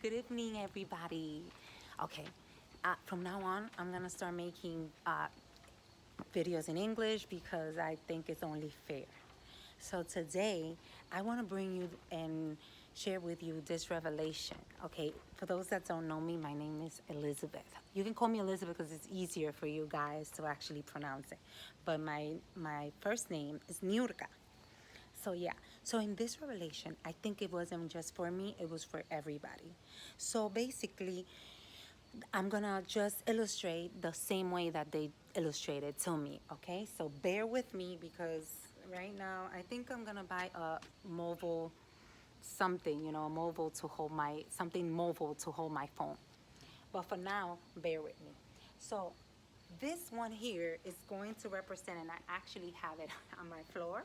Good evening, everybody. Okay, from now on, I'm gonna start making videos in English because I think it's only fair. So today, I want to bring you and share with you this revelation. Okay, for those that don't know me, my name is Elizabeth. You can call me Elizabeth because it's easier for you guys to actually pronounce it. But my first name is Niurka. So yeah, so in this revelation, I think it wasn't just for me, it was for everybody. So basically, I'm gonna just illustrate the same way that they illustrated to me, okay? So bear with me because right now I think I'm gonna buy a mobile something, a mobile to hold my something mobile to hold my phone. But for now, bear with me. So this one here is going to represent, and I actually have it on my floor.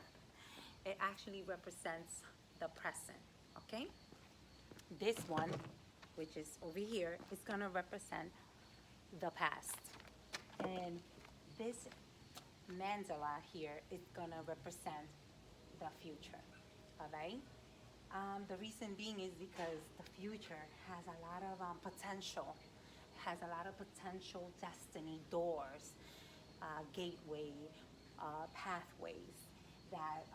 It actually represents the present, okay? This one, which is over here, is gonna represent the past. And this mandala here is gonna represent the future, all right? The reason being is because the future has a lot of potential, has a lot of potential destiny doors, gateway, pathways that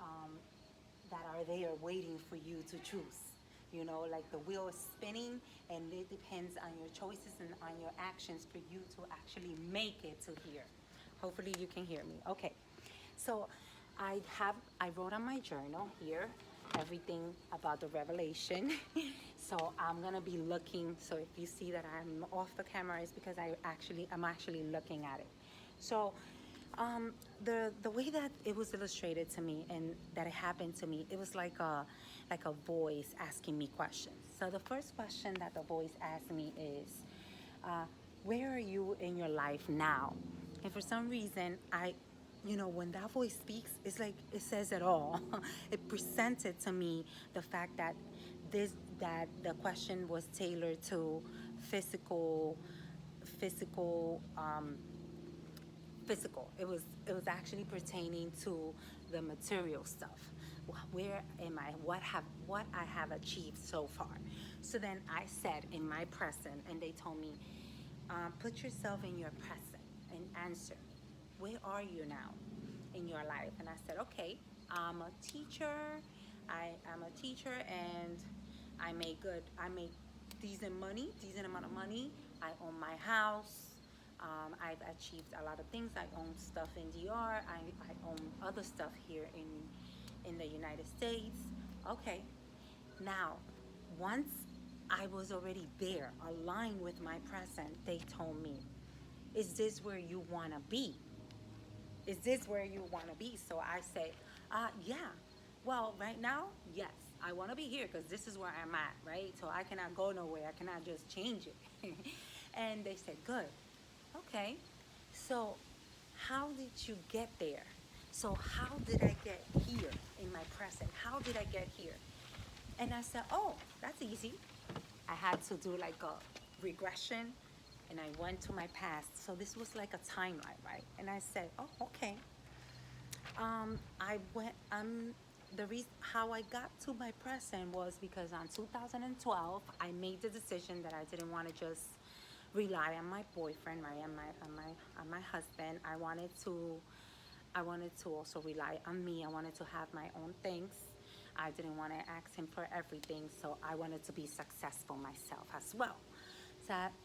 that are there waiting for you to choose. Like the wheel is spinning, and it depends on your choices and on your actions for you to actually make it to here. Hopefully, you can hear me. Okay, so I wrote on my journal here everything about the revelation. So I'm gonna be looking. So if you see that I'm off the camera, it's because I'm actually looking at it. So the way that it was illustrated to me and that it happened to me, it was like a voice asking me questions. So the first question that the voice asked me is, where are you in your life now? And for some reason, when that voice speaks, it's like it says it all. It presented to me the fact that the question was tailored to physical, physical physical. It was actually pertaining to the material stuff. Where am I? What I have achieved so far. So then I said in my present, and they told me, put yourself in your present and answer me. Where are you now in your life? And I said, okay, I'm a teacher. I am a teacher, and I make decent amount of money. I own my house. I've achieved a lot of things. I own stuff in DR. I own other stuff here in the United States. Okay, now, once I was already there, aligned with my present, they told me, is this where you want to be? Is this where you want to be? So I say, yeah. Well, right now, yes, I want to be here because this is where I'm at, right? So I cannot go nowhere. I cannot just change it. And they said, good. Okay. So how did you get there? So how did I get here in my present? How did I get here? And I said, oh, that's easy. I had to do like a regression, and I went to my past. So this was like a timeline, right? And I said, oh, okay. I went. The reason how I got to my present was because on 2012 I made the decision that I didn't want to just rely on my boyfriend, right, on my husband. I wanted to also rely on me. I wanted to have my own things. I didn't want to ask him for everything, so I wanted to be successful myself as well.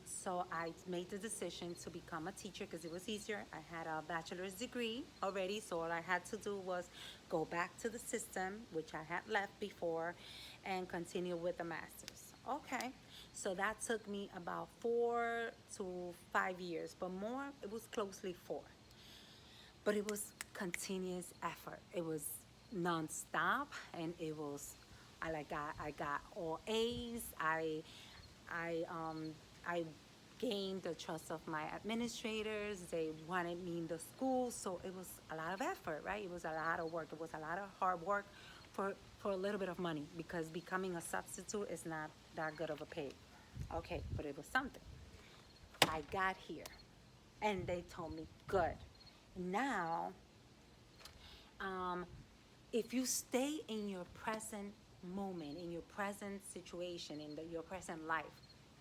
So I made the decision to become a teacher because it was easier. I had a bachelor's degree already, so all I had to do was go back to the system, which I had left before, and continue with the master's. Okay, so that took me about 4 to 5 years, but more, it was closely 4. But it was continuous effort. It was nonstop, and it was I got all A's. I gained the trust of my administrators. They wanted me in the school, so it was a lot of effort, right? It was a lot of work. It was a lot of hard work for a little bit of money, because becoming a substitute is not that good of a pay. Okay, but it was something. I got here, and they told me, good. Now, um, if you stay in your present moment, in your present situation, in your present life,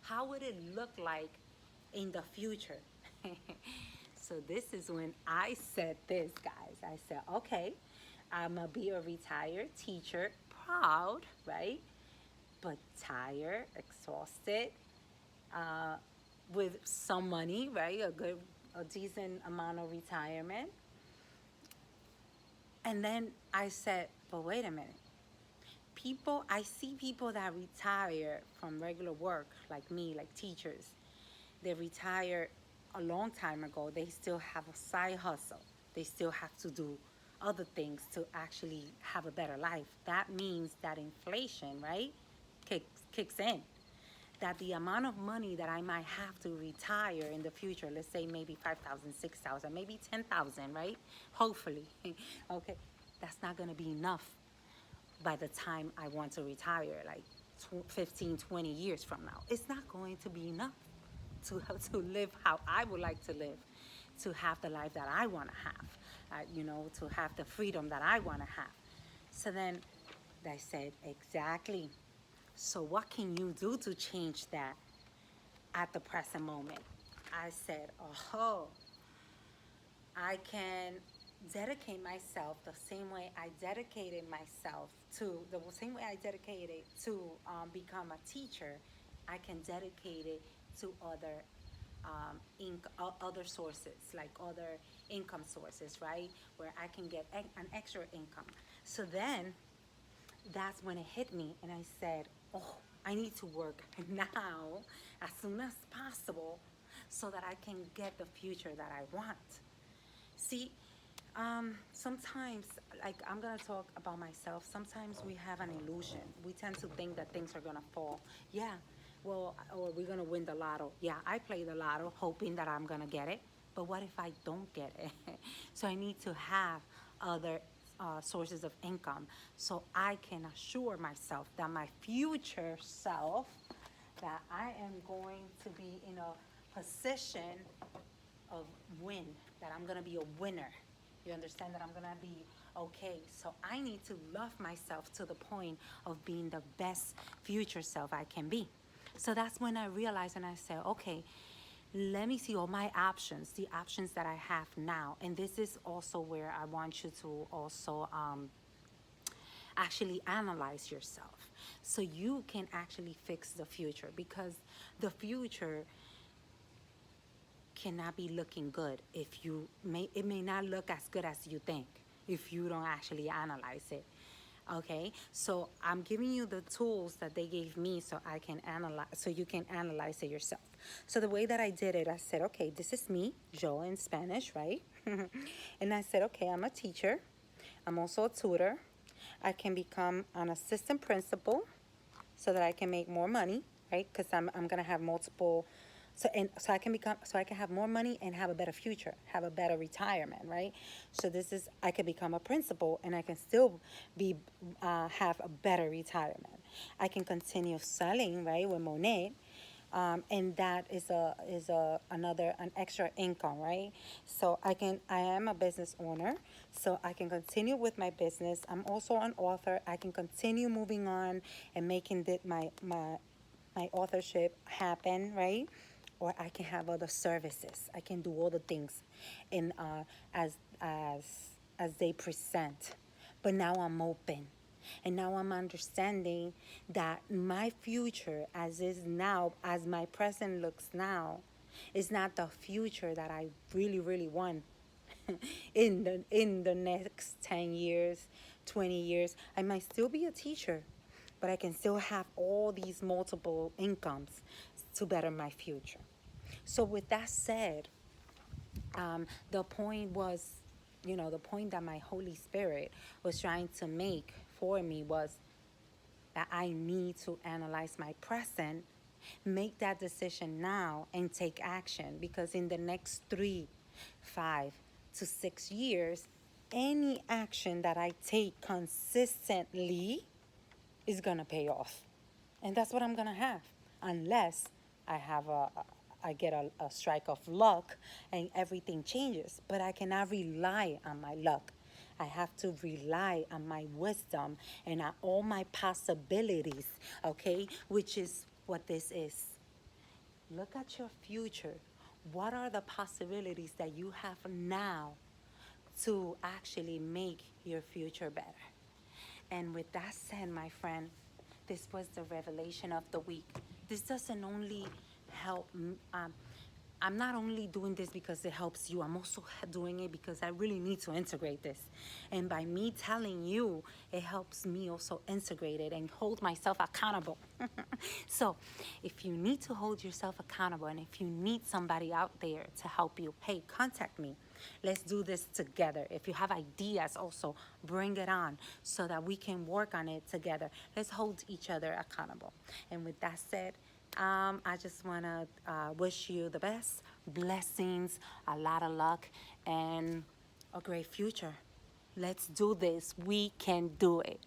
how would it look like in the future? So this is when I said this, guys. I said, okay, I'm gonna be a retired teacher, proud, right? But tired, exhausted, uh, with some money, right? A decent amount of retirement. And then I said, but wait a minute. I see people that retire from regular work, like me, like teachers. They retire a long time ago. They still have a side hustle. They still have to do other things to actually have a better life. That means that inflation, right, kicks in. That the amount of money that I might have to retire in the future, let's say maybe 5,000, 6,000, maybe 10,000, right? Hopefully, okay, that's not gonna be enough by the time I want to retire, like 15, 20 years from now. It's not going to be enough to have to live how I would like to live, to have the life that I want to have, to have the freedom that I want to have. So then I said, exactly. So what can you do to change that at the present moment? I said, oh, I can dedicate myself the same way I dedicated myself to the same way I dedicated to become a teacher. I can dedicate it to other sources, like other income sources, right? Where I can get an extra income. So then that's when it hit me, and I said, oh, I need to work now as soon as possible so that I can get the future that I want. See, sometimes, like I'm gonna talk about myself, sometimes we have an illusion. We tend to think that things are gonna fall. Yeah, well, or we're gonna win the lotto. Yeah, I play the lotto hoping that I'm gonna get it. But what if I don't get it? So I need to have other sources of income so I can assure myself that my future self, that I am going to be in a position of win, that I'm gonna be a winner. You understand that I'm gonna be okay. So I need to love myself to the point of being the best future self I can be. So that's when I realized and I said, okay, let me see all my options, the options that I have now. And this is also where I want you to also actually analyze yourself so you can actually fix the future, because the future cannot be looking good if it may not look as good as you think if you don't actually analyze it. Okay, so I'm giving you the tools that they gave me so I can analyze, so you can analyze it yourself. So the way that I did it, I said, okay, this is me, Joe, in Spanish, right? And I said, okay, I'm a teacher, I'm also a tutor, I can become an assistant principal so that I can make more money, right? Because I'm gonna have multiple, so I can have more money and have a better future, have a better retirement, right? So this is, I can become a principal and I can still be have a better retirement. I can continue selling, right, with Monet, and that is another an extra income, right? So I am a business owner, so I can continue with my business. I'm also an author. I can continue moving on and making my authorship happen, right? Or I can have other services. I can do all the things in as as as they present. But now I'm open. And now I'm understanding that my future as is now, as my present looks now, is not the future that I really, really want in the next 10 years, 20 years. I might still be a teacher, but I can still have all these multiple incomes to better my future. So with that said, the point was, the point that my Holy Spirit was trying to make for me was that I need to analyze my present, make that decision now, and take action. Because in the next 3, 5 to 6 years, any action that I take consistently is gonna pay off. And that's what I'm gonna have, unless I have I get a strike of luck and everything changes. But I cannot rely on my luck. I have to rely on my wisdom and on all my possibilities, okay? Which is what this is. Look at your future. What are the possibilities that you have now to actually make your future better? And with that said, my friend, this was the revelation of the week. This doesn't only help. I'm not only doing this because it helps you, I'm also doing it because I really need to integrate this. And by me telling you, it helps me also integrate it and hold myself accountable. So if you need to hold yourself accountable and if you need somebody out there to help you, hey, contact me. Let's do this together. If you have ideas also, bring it on so that we can work on it together. Let's hold each other accountable. And with that said, I just want to wish you the best, blessings, a lot of luck, and a great future. Let's do this. We can do it.